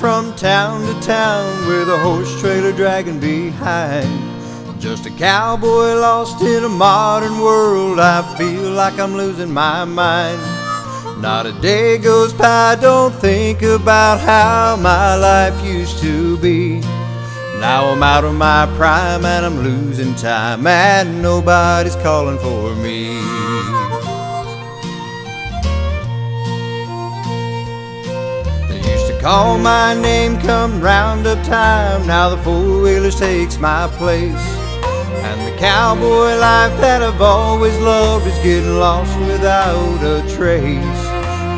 from town to town with a horse trailer dragging behind. Just a cowboy lost in a modern world. I feel like I'm losing my mind. Not a day goes by, don't think about how my life used to be. Now I'm out of my prime and I'm losing time, and nobody's calling for me. They used to call my name come roundup time. Now the four-wheelers takes my place, and the cowboy life that I've always loved is getting lost without a trace.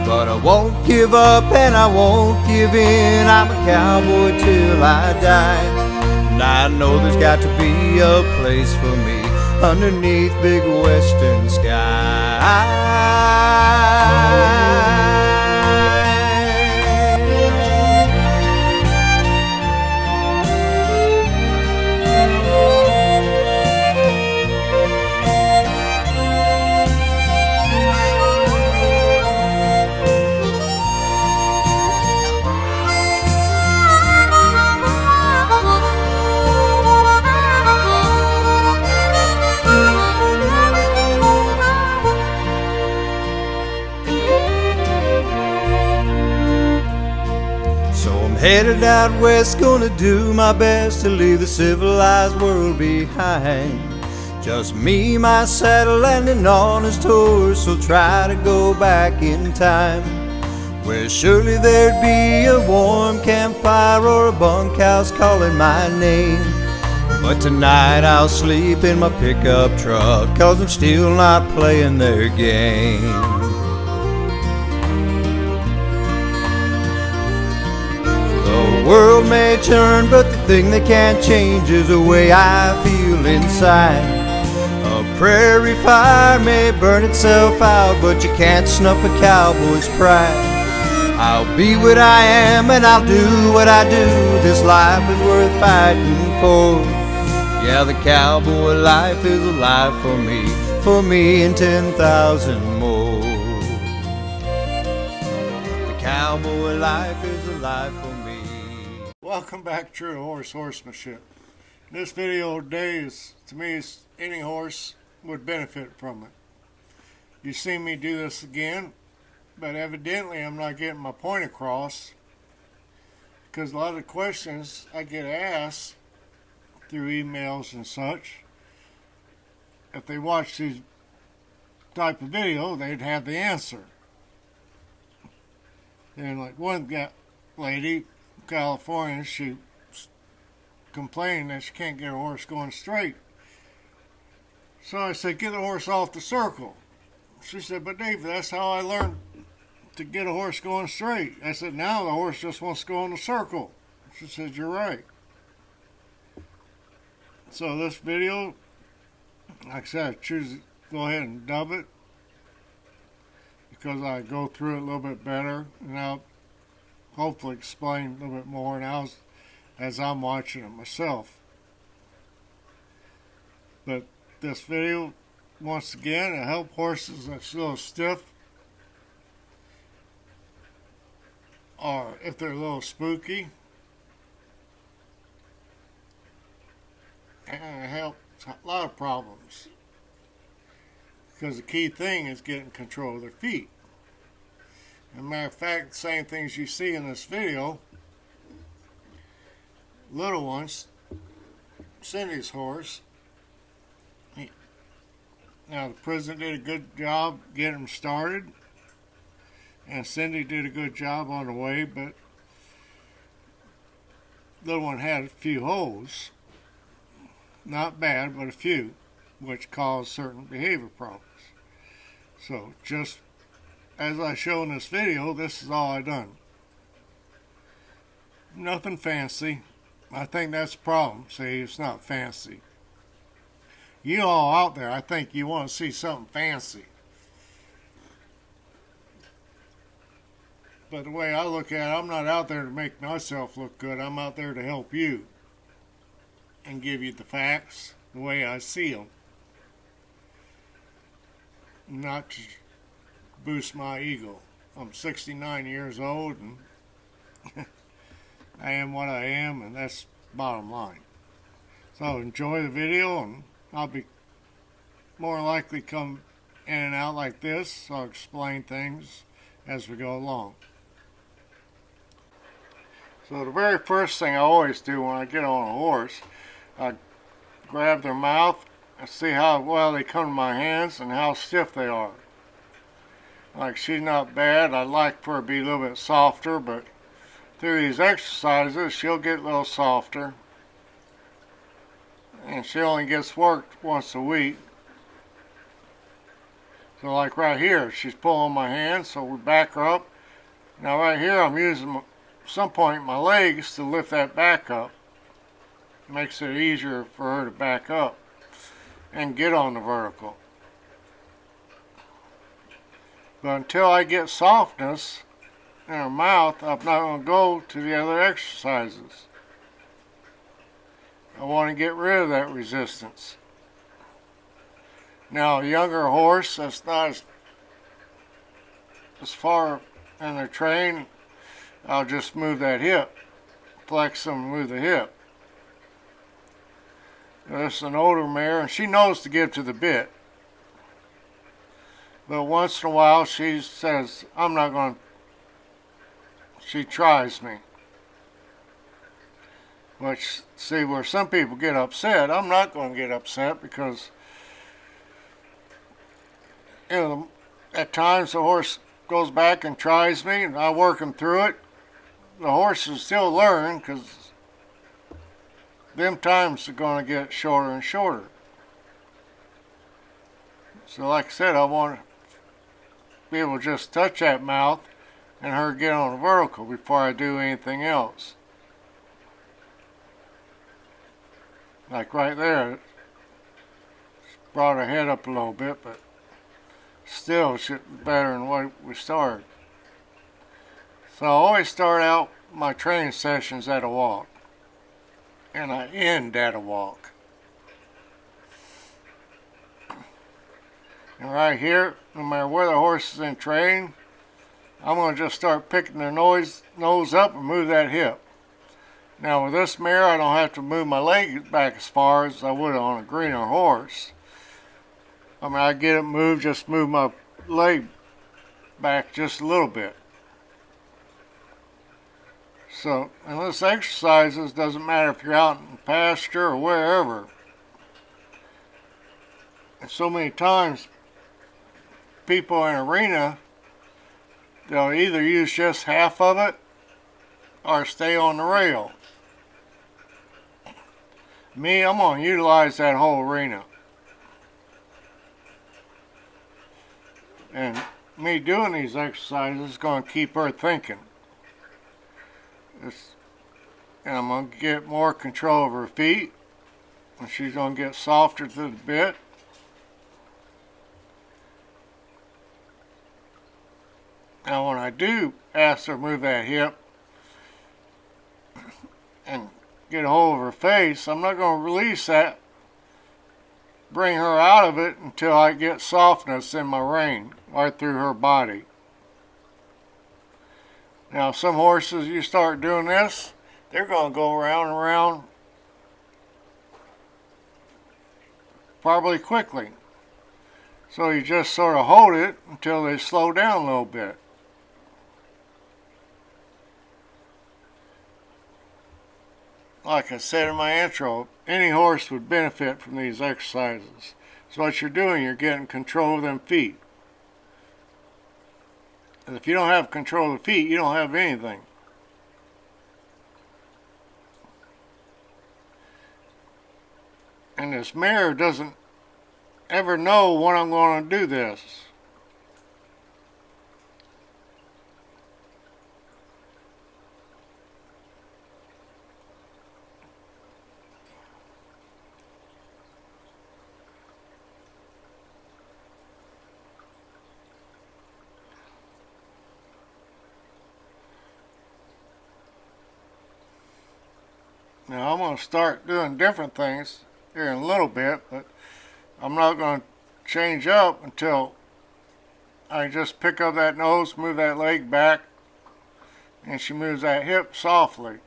But I won't give up and I won't give in. I'm a cowboy till I die. And I know there's got to be a place for me underneath big western sky. Headed out west, gonna do my best to leave the civilized world behind. Just me, my saddle, and an honest horse will try to go back in time, where surely there'd be a warm campfire or a bunkhouse calling my name. But tonight I'll sleep in my pickup truck, 'cause I'm still not playing their game. The world may turn, but the thing they can't change is the way I feel inside. A prairie fire may burn itself out, but you can't snuff a cowboy's pride. I'll be what I am and I'll do what I do. This life is worth fighting for. Yeah, the cowboy life is a life for me and 10,000 more. The cowboy life is a life for me. Welcome back, True Horse Horsemanship. This video today is, to me, any horse would benefit from it. You've seen me do this again, but evidently I'm not getting my point across, because a lot of the questions I get asked through emails and such, if they watch these type of video, they'd have the answer. And like one lady, California, she complained that she can't get her horse going straight. So I said, get the horse off the circle. She said, but Dave, that's how I learned to get a horse going straight. I said, now the horse just wants to go in the circle. She said, you're right. So this video, like I said, I choose to go ahead and dub it because I go through it a little bit better, and I'll hopefully explain a little bit more now as I'm watching it myself. But this video, once again, to help horses that's a little stiff, or if they're a little spooky, and it helps a lot of problems, because the key thing is getting control of their feet. As a matter of fact, the same things you see in this video, little ones, Cindy's horse. Now the president did a good job getting them started, and Cindy did a good job on the way, but little one had a few holes. Not bad, but a few, which caused certain behavior problems. So just as I show in this video, this is all I done. Nothing fancy. I think that's the problem. See, it's not fancy. You all out there, I think you want to see something fancy. But the way I look at it, I'm not out there to make myself look good. I'm out there to help you and give you the facts the way I see them. Not to boost my ego. I'm 69 years old, and I am what I am, and that's bottom line. So enjoy the video, and I'll be more likely come in and out like this, so I'll explain things as we go along. So the very first thing I always do when I get on a horse, I grab their mouth and see how well they come to my hands and how stiff they are. Like, she's not bad. I'd like for her to be a little bit softer, but through these exercises she'll get a little softer. And she only gets worked once a week. So like right here, she's pulling my hand, so we back her up. Now right here I'm using some point my legs to lift that back up. Makes it easier for her to back up and get on the vertical. But until I get softness in her mouth, I'm not going to go to the other exercises. I want to get rid of that resistance. Now a younger horse that's not as far in the train, I'll just move that hip, flex them and move the hip. This is an older mare, and she knows to give to the bit. But once in a while she says, I'm not going to, she tries me. Which, see, where some people get upset, I'm not going to get upset, because, you know, at times the horse goes back and tries me, and I work him through it. The horse will still learn, because them times are going to get shorter and shorter. So like I said, I want to be able to just touch that mouth and her get on the vertical before I do anything else. Like right there, brought her head up a little bit, but still should be better than what we started. So I always start out my training sessions at a walk, and I end at a walk. And right here, no matter where the horse is in train, I'm going to just start picking their nose up and move that hip. Now with this mare, I don't have to move my leg back as far as I would on a greener horse. I mean, I get it moved, just move my leg back just a little bit. So, and this exercises doesn't matter if you're out in pasture or wherever. And so many times, people in arena, they'll either use just half of it or stay on the rail. Me, I'm going to utilize that whole arena. And me doing these exercises is going to keep her thinking. And I'm going to get more control of her feet. And she's going to get softer to the bit. Now when I do ask her to move that hip and get a hold of her face, I'm not going to release that, bring her out of it until I get softness in my rein right through her body. Now some horses, you start doing this, they're going to go around and around probably quickly. So you just sort of hold it until they slow down a little bit. Like I said in my intro, any horse would benefit from these exercises. So what you're doing, you're getting control of them feet. And if you don't have control of the feet, you don't have anything. And this mare doesn't ever know when I'm going to do this. Now I'm going to start doing different things here in a little bit, but I'm not going to change up until I just pick up that nose, move that leg back, and she moves that hip softly.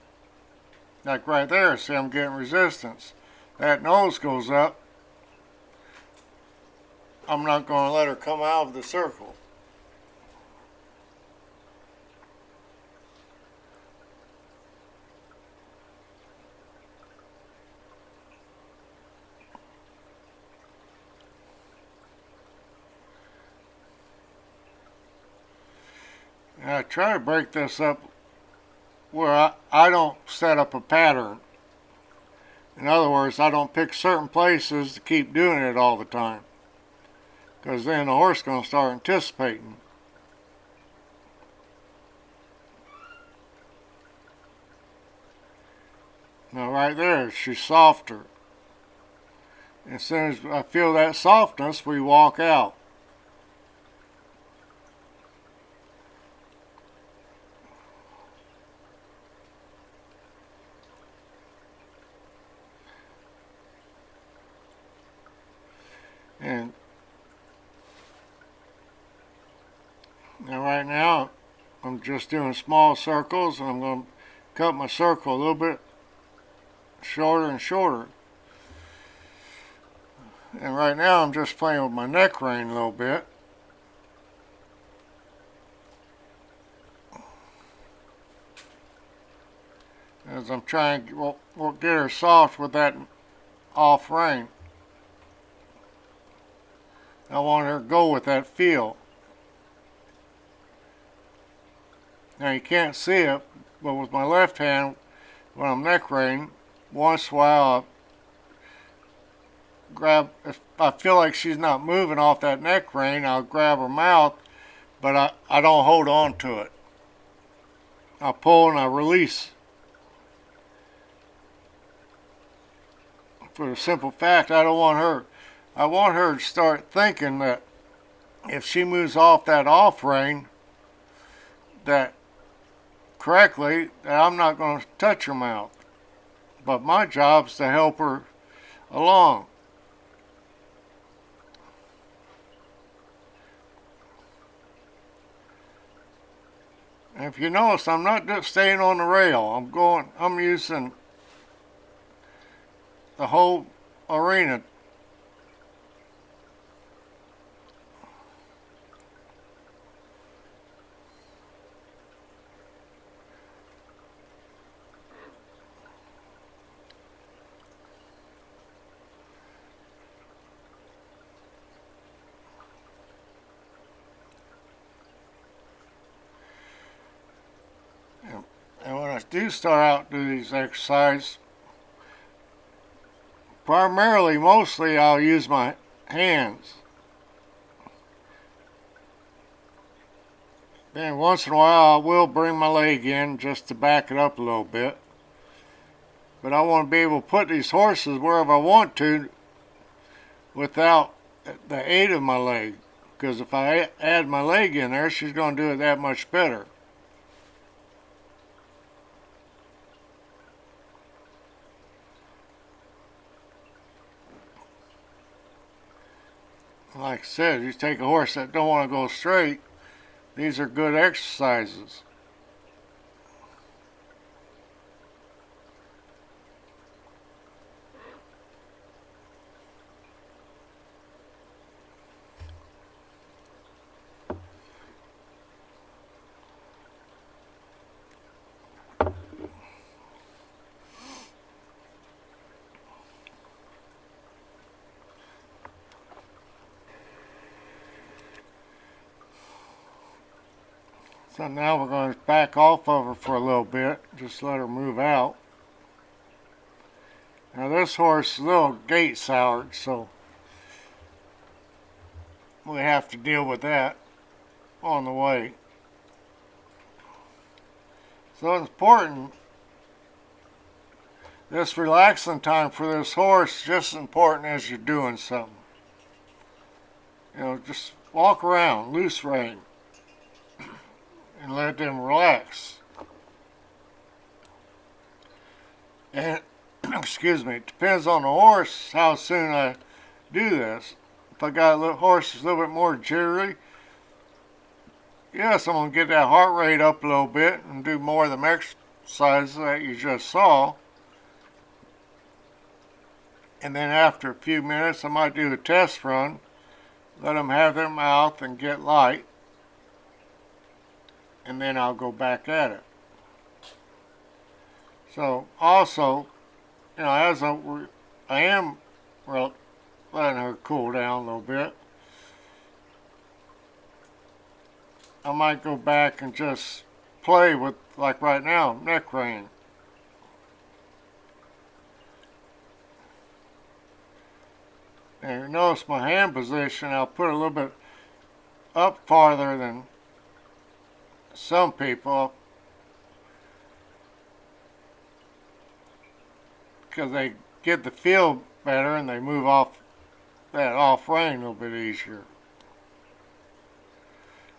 Like right there, see I'm getting resistance. That nose goes up. I'm not going to let her come out of the circle. And I try to break this up where I don't set up a pattern. In other words, I don't pick certain places to keep doing it all the time, because then the horse is going to start anticipating. Now right there, she's softer. As soon as I feel that softness, we walk out. And right now, I'm just doing small circles, and I'm going to cut my circle a little bit shorter and shorter. And right now, I'm just playing with my neck rein a little bit. As I'm trying to get her soft with that off rein. I want her to go with that feel. Now you can't see it, but with my left hand, when I'm neck rein, once in a while I'll grab, if I feel like she's not moving off that neck rein, I'll grab her mouth, but I don't hold on to it. I pull and I release. For the simple fact, I want her to start thinking that if she moves off that off rein, that correctly, that I'm not going to touch her mouth. But my job is to help her along. And if you notice, I'm not just staying on the rail. I'm using the whole arena. And when I do start out to do these exercises, mostly I'll use my hands. Then once in a while I will bring my leg in just to back it up a little bit. But I want to be able to put these horses wherever I want to without the aid of my leg. Because if I add my leg in there, she's going to do it that much better. Like I said, you take a horse that don't want to go straight, these are good exercises. So now we're going to back off of her for a little bit, just let her move out. Now this horse is a little gait soured, so we have to deal with that on the way. So it's important, this relaxing time for this horse is just as important as you're doing something. You know, just walk around, loose rein, and let them relax. And excuse me, it depends on the horse how soon I do this. If I got a horse that's a little bit more jittery, yes, I'm going to get that heart rate up a little bit and do more of them exercises that you just saw. And then after a few minutes, I might do a test run, let them have their mouth and get light, and then I'll go back at it. So also, you know, as I am letting her cool down a little bit, I might go back and just play with, like right now, neck rein. And you notice my hand position, I'll put a little bit up farther than some people, because they get the feel better and they move off that off rein a little bit easier.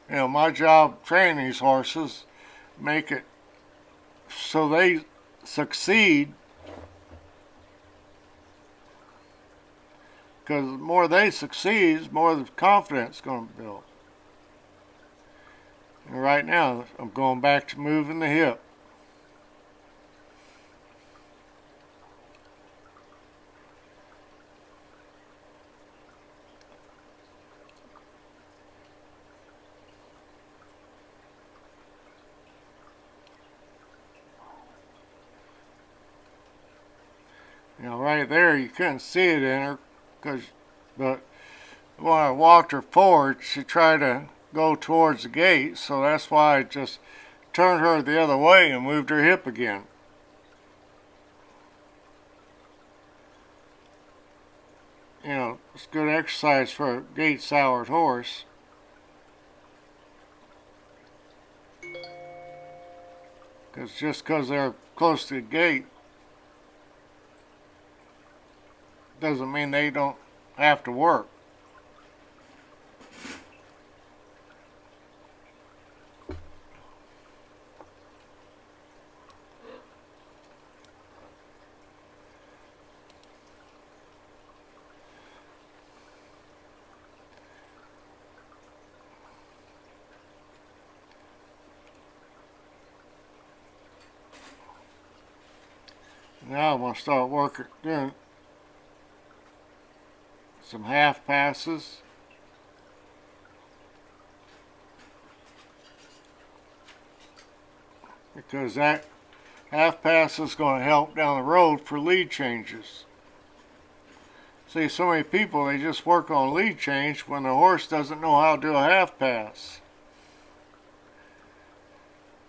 You know, my job training these horses, make it so they succeed, because the more they succeed, the more the confidence is going to build. And right now, I'm going back to moving the hip. You know, right there, you couldn't see it in her, but when I walked her forward, she tried to go towards the gate, so that's why I just turned her the other way and moved her hip again. You know, it's good exercise for a gate-soured horse. Because just because they're close to the gate doesn't mean they don't have to work. Now I'm going to start doing some half passes. Because that half pass is going to help down the road for lead changes. See, so many people, they just work on lead change when the horse doesn't know how to do a half pass.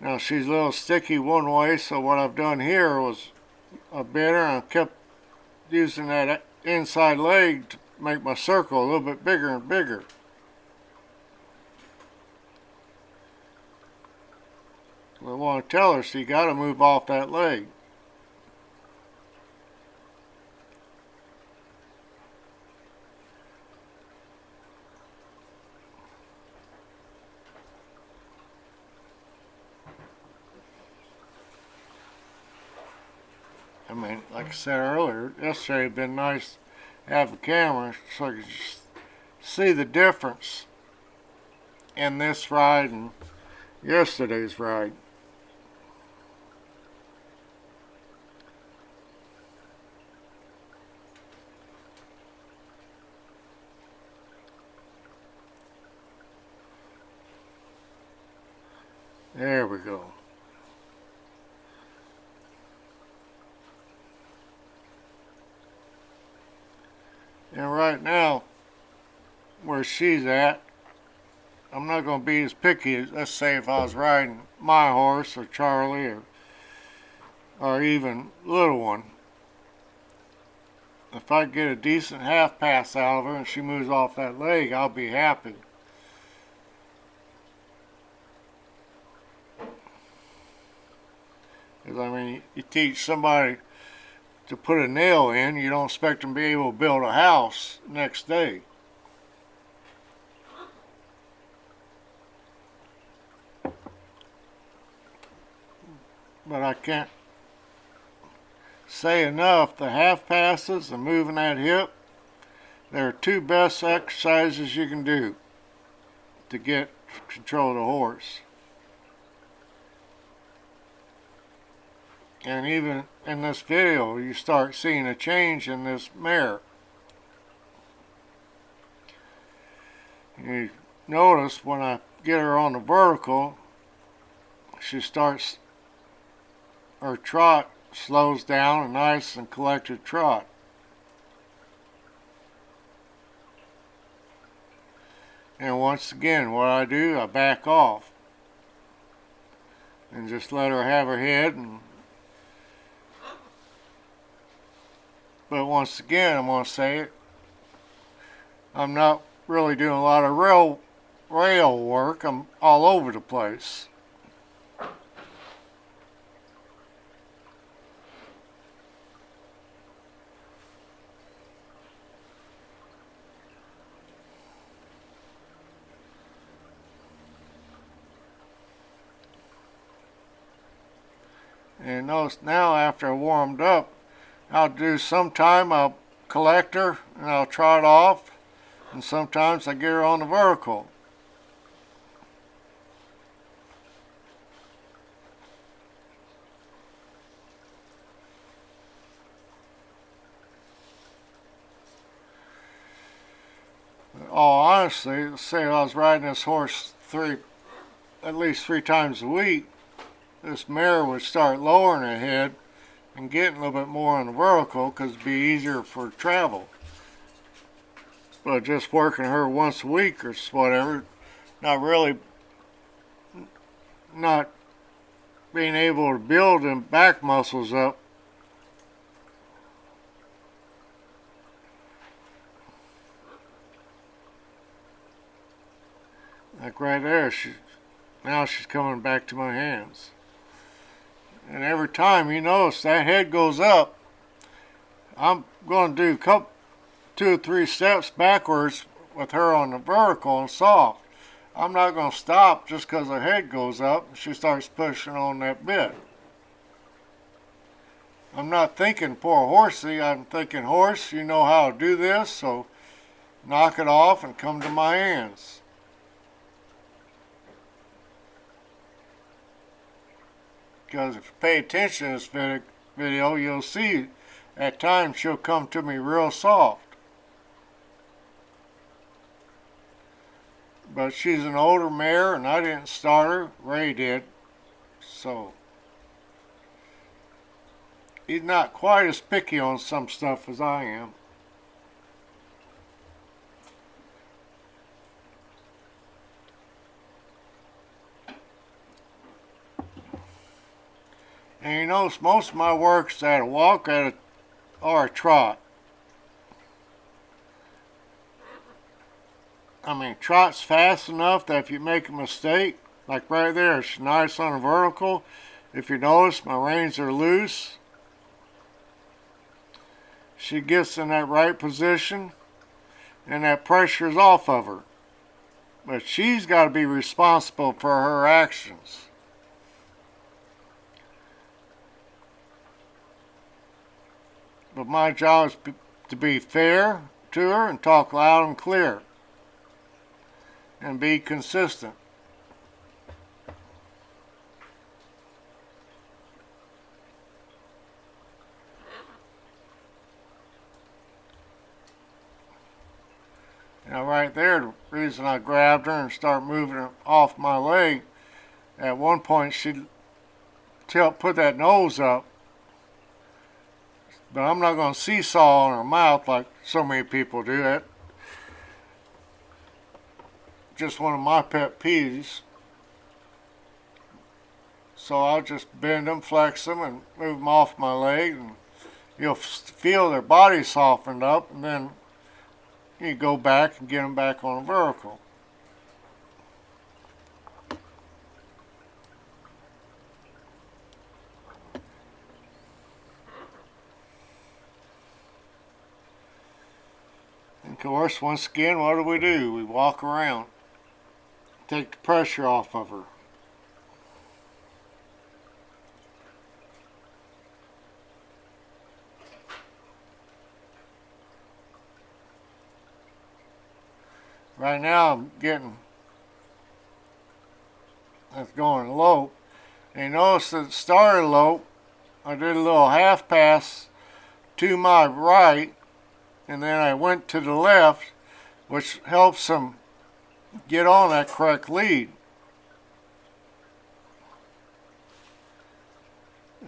Now she's a little sticky one way, so what I've done here was a bitter, and I kept using that inside leg to make my circle a little bit bigger and bigger. I want to tell her, so you got to move off that leg. I mean, like I said earlier, yesterday it'd been nice to have a camera so you could just see the difference in this ride and yesterday's ride. There we go. And right now, where she's at, I'm not going to be as picky as, let's say, if I was riding my horse or Charlie or even little one. If I get a decent half pass out of her and she moves off that leg, I'll be happy. Because, I mean, you teach somebody to put a nail in, you don't expect them to be able to build a house next day. But I can't say enough, the half passes and moving that hip, they're two best exercises you can do to get control of the horse. And even in this video, you start seeing a change in this mare. You notice when I get her on the vertical, she starts, her trot slows down, a nice and collected trot. And once again, what I do, I back off and just let her have her head. But once again, I'm going to say it, I'm not really doing a lot of rail work. I'm all over the place. And notice now, after I warmed up, I'll do sometime I'll collect her and I'll trot off, and sometimes I get her on the vertical. All honestly, say I was riding this horse at least three times a week, this mare would start lowering her head and getting a little bit more on the vertical because it'd be easier for travel. But just working her once a week or whatever, not being able to build them back muscles up. Like right there, now she's coming back to my hands. And every time you notice that head goes up, I'm going to do 2 or 3 steps backwards with her on the vertical and soft. I'm not going to stop just because her head goes up and she starts pushing on that bit. I'm not thinking poor horsey, I'm thinking, horse, you know how to do this, so knock it off and come to my hands. Because if you pay attention to this video, you'll see at times she'll come to me real soft. But she's an older mare and I didn't start her, Ray did. So he's not quite as picky on some stuff as I am. And you notice most of my work's at a walk or a trot. I mean, trot's fast enough that if you make a mistake, like right there, she's nice on the vertical. If you notice, my reins are loose. She gets in that right position, and that pressure's off of her. But she's got to be responsible for her actions. But my job is to be fair to her and talk loud and clear. And be consistent. Now right there, the reason I grabbed her and started moving her off my leg, at one point she'd put that nose up. But I'm not going to seesaw on her mouth like so many people do. That's just one of my pet peeves. So I'll just bend them, flex them, and move them off my leg. And you'll feel their body softened up, and then you go back and get them back on a vertical. Of course, once again, what do? We walk around, take the pressure off of her. Right now, I'm getting, that's going low. And you notice that it started low, I did a little half pass to my right, and then I went to the left, which helps them get on that correct lead.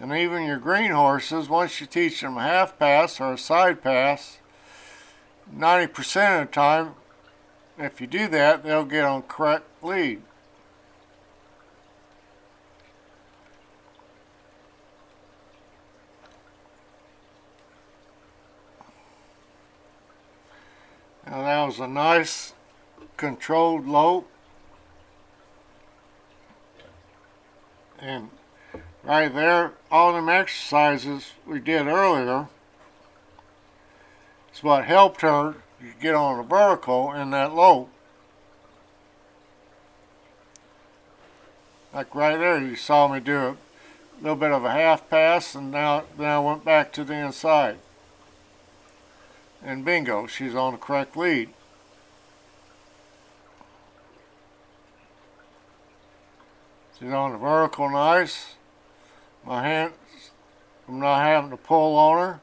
And even your green horses, once you teach them a half pass or a side pass, 90% of the time, if you do that, they'll get on correct lead. Now that was a nice controlled lope. And right there, all them exercises we did earlier is what helped her get on the vertical in that lope. Like right there, you saw me do a little bit of a half pass, and then I went back to the inside. And bingo, she's on the correct lead. She's on the vertical nice. My hands, I'm not having to pull on her.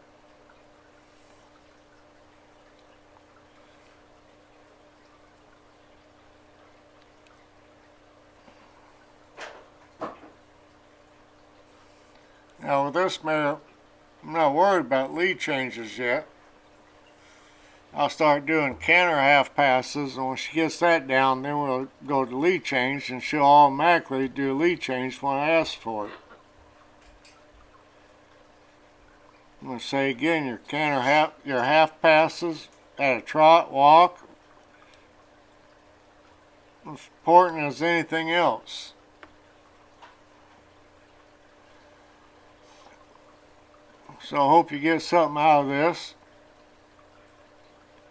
Now with this mare, I'm not worried about lead changes yet. I'll start doing canter half passes, and when she gets that down, then we'll go to lead change, and she'll automatically do a lead change when I ask for it. I'm going to say again, your half passes at a trot walk, as important as anything else. So I hope you get something out of this.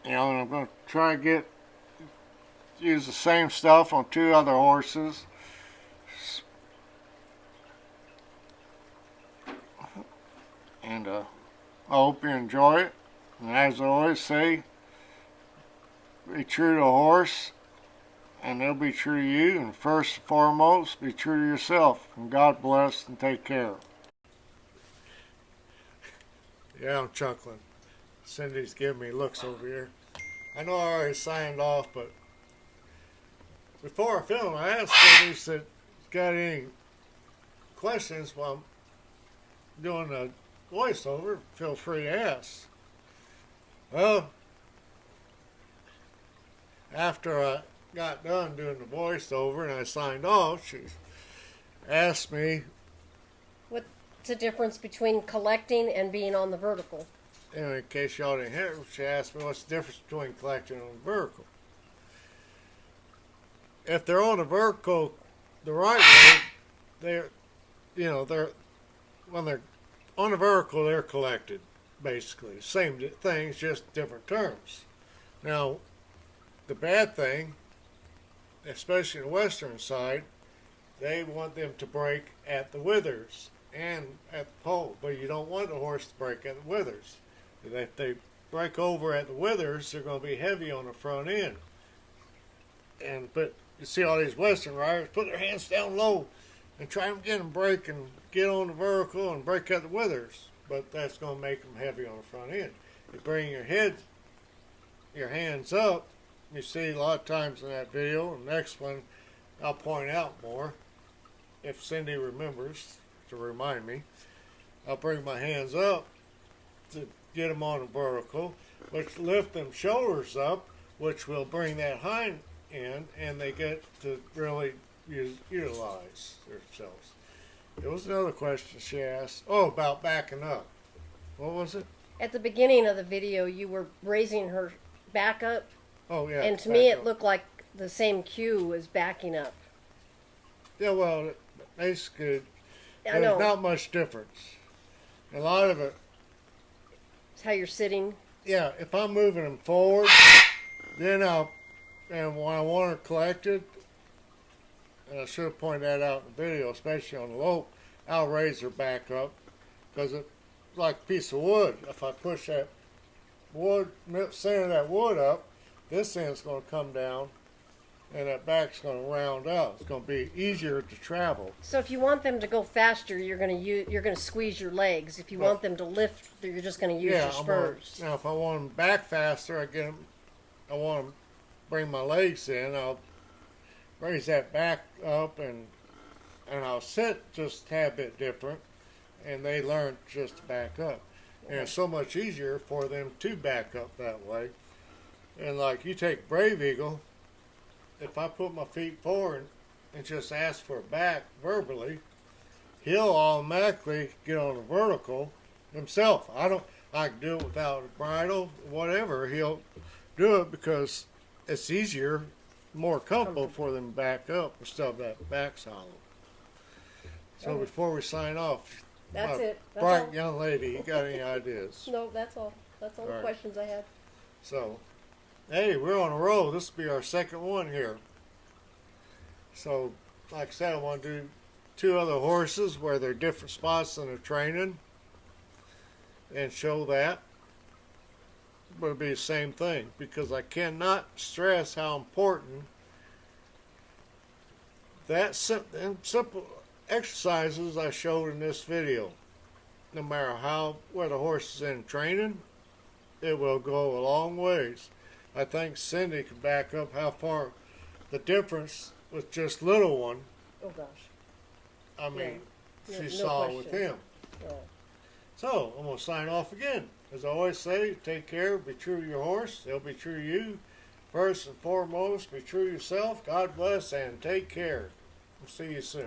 You know, and I'm going to try to use the same stuff on 2 other horses. And I hope you enjoy it. And as I always say, be true to the horse, and they'll be true to you. And first and foremost, be true to yourself. And God bless, and take care. Yeah, I'm chuckling. Cindy's giving me looks over here. I know I already signed off, but before I film, I asked Cindy, said, got any questions while I'm doing the voiceover, feel free to ask. Well, after I got done doing the voiceover and I signed off, she asked me, what's the difference between collecting and being on the vertical? Anyway, in case y'all didn't hear it, she asked me what's the difference between collecting and vertical. If they're on the vertical the right way, when they're on the vertical, they're collected, basically. Same things, just different terms. Now, the bad thing, especially in the western side, they want them to break at the withers and at the pole, but you don't want the horse to break at the withers. If they break over at the withers, they're going to be heavy on the front end. But you see all these western riders put their hands down low and try to get them break and get on the vertical and break at the withers. But that's going to make them heavy on the front end. You bring your hands up. You see a lot of times in that video. The next one I'll point out more, if Cindy remembers to remind me. I'll bring my hands up to get them on the vertical, which lift them shoulders up, which will bring that hind end, and they get to really utilize themselves. There was another question she asked. Oh, about backing up. What was it? At the beginning of the video, you were raising her back up. Oh, yeah. And to me, it looked like the same cue as backing up. Yeah, well, basically, I there's know. not much difference. A lot of it, It's how you're sitting. yeah, if I'm moving them forward, then and when I want her collected, and I should have pointed that out in the video, especially on the lope, I'll raise her back up, because it's like a piece of wood. If I push that wood, center that wood up, this end's going to come down and that back's going to round out. It's going to be easier to travel. So if you want them to go faster, you're gonna squeeze your legs. If you want them to lift, you're just gonna use your spurs. Now if I want them back faster, I want to bring my legs in. I'll raise that back up and I'll sit just a tad bit different, and they learn just to back up. And it's so much easier for them to back up that way. And like you take Brave Eagle, if I put my feet forward and just ask for a back verbally, he'll automatically get on the vertical himself. I can do it without a bridle, whatever. He'll do it because it's easier, more comfortable for them to back up instead of that back hollow. So before we sign off, That's it. That's bright all. young lady, you got any ideas? No, that's all. That's all the questions I had. So, hey, we're on a roll. This will be our second one here. So, like I said, I want to do 2 other horses where they're different spots in the training and show that. But it'll be the same thing because I cannot stress how important that simple exercises I showed in this video. No matter where the horse is in training, it will go a long ways. I think Cindy can back up how far the difference with just little one. Oh gosh. I mean, Yeah. she No saw question. with him. Yeah. So I'm gonna sign off again. As I always say, take care, be true to your horse, they'll be true to you. First and foremost, be true to yourself. God bless and take care. We'll see you soon.